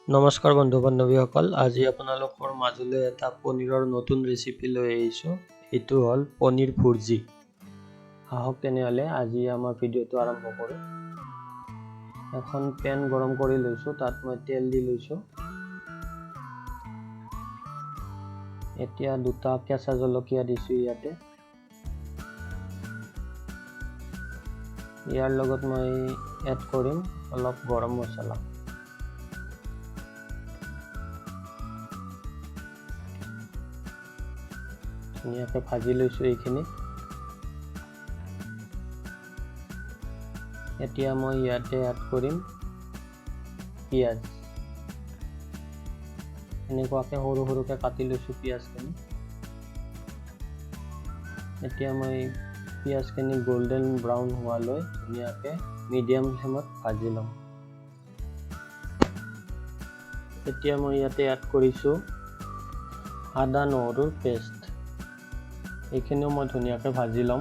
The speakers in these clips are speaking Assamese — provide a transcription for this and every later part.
নমস্কাৰ বন্ধু বান্ধৱীসকল, আজি আপোনালোকৰ মাজলৈ এটা পনীৰৰ নতুন ৰেচিপি লৈ আহিছোঁ। এইটো হ'ল পনীৰ ভুৰ্জি। আহক তেনেহ'লে আজি আমাৰ ভিডিঅ'টো আৰম্ভ কৰোঁ। এখন পেন গৰম কৰি লৈছোঁ, তাত মই তেল দি লৈছোঁ। এতিয়া দুটা কেঁচা জলকীয়া দিছোঁ ইয়াতে। ইয়াৰ লগত মই এড কৰিম অলপ গৰম মছলা। ধুনীয়াকৈ ভাজি লৈছোঁ এইখিনি। এতিয়া মই ইয়াতে এড কৰিম পিঁয়াজ। এনেকুৱাকৈ সৰু সৰুকৈ কাটি লৈছোঁ পিঁয়াজখিনি। এতিয়া মই পিঁয়াজখিনি গোল্ডেন ব্ৰাউন হোৱালৈ ধুনীয়াকৈ মিডিয়াম ফ্লেমত ভাজি ল'ম। এতিয়া মই ইয়াতে এড কৰিছোঁ আদা নহৰুৰ পেষ্ট। এইখিনিও মই ধুনীয়াকৈ ভাজি ল'ম।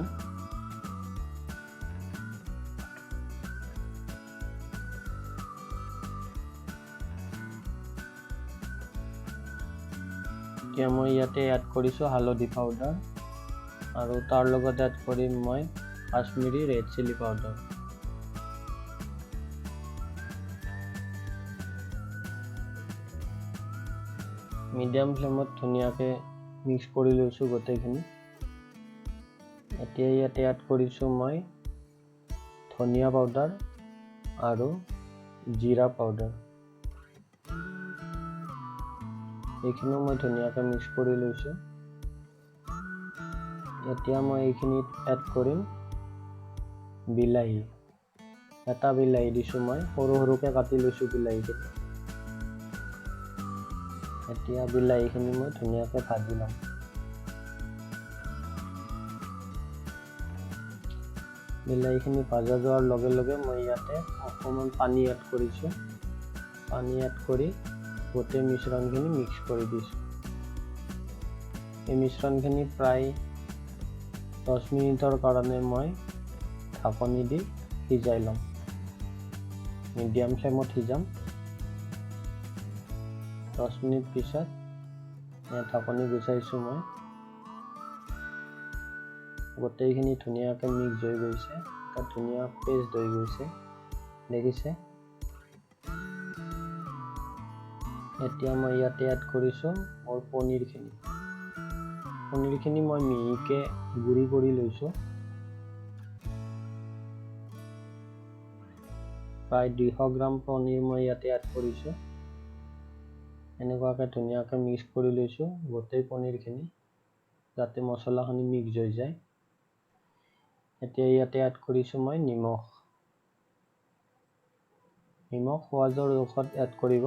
এতিয়া মই ইয়াতে এড কৰিছোঁ হালধি পাউডাৰ আৰু তাৰ লগত এড কৰিম মই Kashmiri red chili powder. Medium ফ্লেমত ধুনীয়াকৈ মিক্স কৰি লৈছোঁ গোটেইখিনি। এতিয়া ইয়াতে এড কৰিছোঁ মই ধনিয়া পাউডাৰ আৰু জিৰা পাউডাৰ। এইখিনিও মই ধুনীয়াকৈ মিক্স কৰি লৈছোঁ। এতিয়া মই এইখিনিত এড কৰিম বিলাহী। এটা বিলাহী দিছোঁ মই, সৰু সৰুকৈ কাটি লৈছোঁ বিলাহীখিনি। এতিয়া বিলাহীখিনি মই ধুনীয়াকৈ ভাজি ল'ম। বিলাহীখিনি ভাজা যোৱাৰ লগে লগে মই ইয়াতে অকণমান পানী এড কৰিছোঁ। পানী এড কৰি গোটেই মিশ্ৰণখিনি মিক্স কৰি দিছোঁ। এই মিশ্ৰণখিনি প্ৰায় 10 মিনিটৰ কাৰণে মই ঢাকনি দি সিজাই ল'ম। মিডিয়াম ফ্লেমত সিজাম। 10 মিনিট পিছত ঢাকনি গুচাইছোঁ মই। গোটেইখিনি ধুনীয়াকৈ মিক্স হৈ গৈছে, এটা ধুনীয়া পেষ্ট হৈ গৈছে, দেখিছে। এতিয়া মই ইয়াতে এড কৰিছোঁ মোৰ পনীৰখিনি। পনীৰখিনি মই মিহিকৈ গুড়ি কৰি লৈছোঁ। প্ৰায় 200 গ্ৰাম পনীৰ মই ইয়াতে এড কৰিছোঁ। এনেকুৱাকৈ ধুনীয়াকৈ মিক্স কৰি লৈছোঁ গোটেই পনীৰখিনি, যাতে মছলাখিনি মিক্স হৈ যায়। এতিয়া ইয়াতে এড কৰিছোঁ মই নিমখ। নিমখ সোৱাদৰ জোখত এড কৰিব।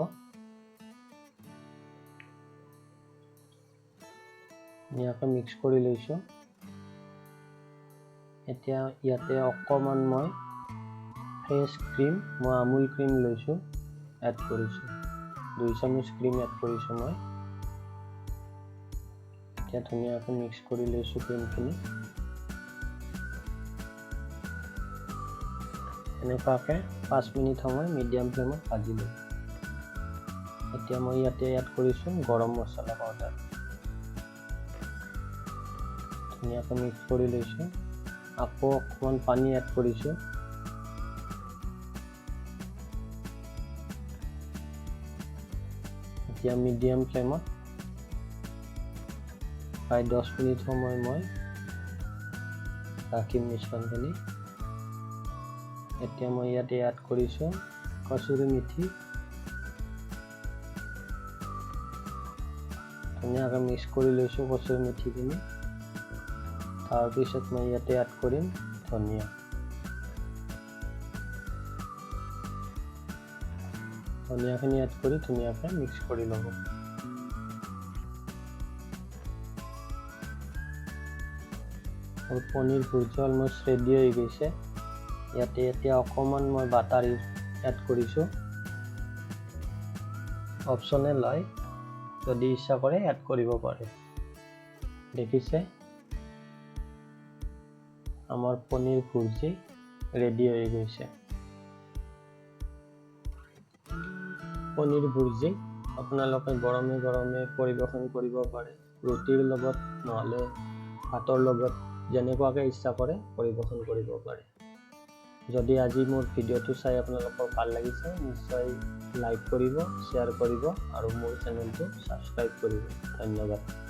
ধুনীয়াকৈ মিক্স কৰি লৈছোঁ। এতিয়া ইয়াতে অকণমান মই ফ্ৰেছ ক্ৰীম, মই আমুল ক্ৰীম লৈছোঁ, এড কৰিছোঁ। 2 চামুচ ক্ৰীম এড কৰিছোঁ মই। এতিয়া ধুনীয়াকৈ মিক্স কৰি লৈছোঁ ক্ৰীমখিনি। এনেকুৱাকৈ 5 মিনিট সময় মিডিয়াম ফ্লেমত ভাজি লৈ। এতিয়া মই ইয়াতে এড কৰিছোঁ গৰম মছলা পাউডাৰ। ধুনীয়াকৈ মিক্স কৰি লৈছোঁ। আকৌ অকণমান পানী এড কৰিছোঁ। এতিয়া মিডিয়াম ফ্লেমত প্ৰায় 10 মিনিট সময় মই ৰাখিম মিশ্ৰণখিনি। এতিয়া মই ইয়াতে এড কৰিছোঁ কচুৰি মেথি। ধুনীয়াকৈ মিক্স কৰি লৈছোঁ কচুৰি মেথিখিনি। তাৰপিছত মই ইয়াতে এড কৰিম ধনিয়া। ধনিয়াখিনি এড কৰি ধুনীয়াকৈ মিক্স কৰি ল'ব। মোৰ পনীৰ ভুৰ্জি অলমষ্ট ৰেডি হৈ গৈছে। ইয়াতে এতিয়া অকণমান মই বাটাৰ এড কৰিছোঁ। অপশ্যনেল হয়, যদি ইচ্ছা কৰে এড কৰিব পাৰে। দেখিছে, আমাৰ পনীৰ ভুৰ্জি ৰেডি হৈ গৈছে। পনীৰ ভুৰ্জি আপোনালোকে গৰমে গৰমে পৰিৱেশন কৰিব পাৰে, ৰুটিৰ লগত নহ'লে ভাতৰ লগত যেনেকুৱাকৈ ইচ্ছা কৰে পৰিৱেশন কৰিব পাৰে। যদি আজি মোৰ ভিডিঅ'টো চাই আপোনালোকৰ ভাল লাগিছে নিশ্চয় লাইক কৰিব, শ্বেয়াৰ কৰিব আৰু মোৰ চেনেলটো ছাবস্ক্ৰাইব কৰিব। ধন্যবাদ।